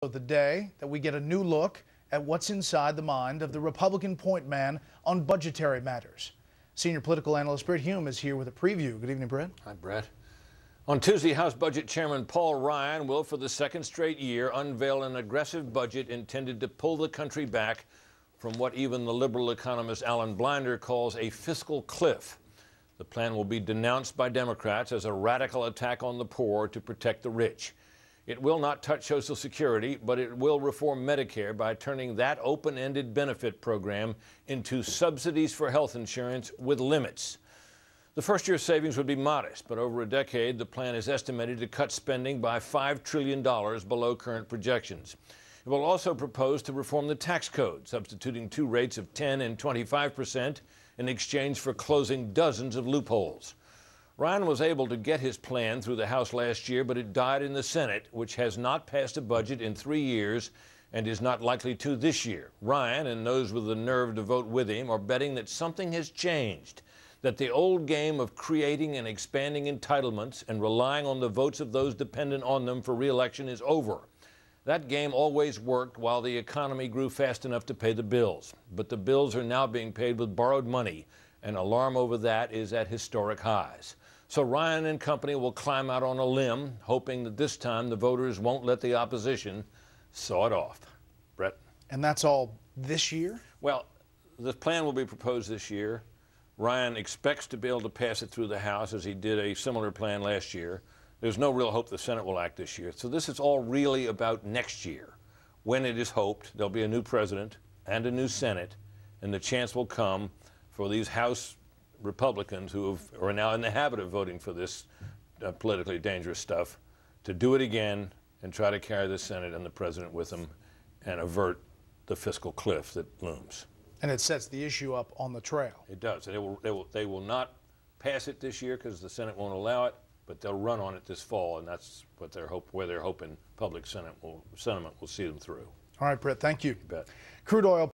The day that we get a new look at what's inside the mind of the Republican point man on budgetary matters. Senior political analyst Britt Hume is here with a preview. Good evening, Britt. Hi, Brett. On Tuesday, House Budget Chairman Paul Ryan will, for the second straight year, unveil an aggressive budget intended to pull the country back from what even the liberal economist Alan Blinder calls a fiscal cliff. The plan will be denounced by Democrats as a radical attack on the poor to protect the rich. It will not touch Social Security, but it will reform Medicare by turning that open-ended benefit program into subsidies for health insurance with limits. The first-year savings would be modest, but over a decade, the plan is estimated to cut spending by $5 trillion below current projections. It will also propose to reform the tax code, substituting two rates of 10% and 25% in exchange for closing dozens of loopholes. Ryan was able to get his plan through the House last year, but it died in the Senate, which has not passed a budget in 3 years and is not likely to this year. Ryan, and those with the nerve to vote with him, are betting that something has changed, that the old game of creating and expanding entitlements and relying on the votes of those dependent on them for re-election is over. That game always worked while the economy grew fast enough to pay the bills. But the bills are now being paid with borrowed money, and alarm over that is at historic highs. So Ryan and company will climb out on a limb, hoping that this time the voters won't let the opposition saw it off. Brett? And that's all this year? Well, the plan will be proposed this year. Ryan expects to be able to pass it through the House, as he did a similar plan last year. There's no real hope the Senate will act this year. So this is all really about next year, when it is hoped there'll be a new president and a new Senate, and the chance will come for these House Republicans who are now in the habit of voting for this politically dangerous stuff to do it again and try to carry the Senate and the president with them and avert the fiscal cliff that looms. And it sets the issue up on the trail. It does. And they will not pass it this year because the Senate won't allow it, but they'll run on it this fall, and that's what where they're hoping public sentiment will see them through. All right, Britt, thank you. You bet. Crude oil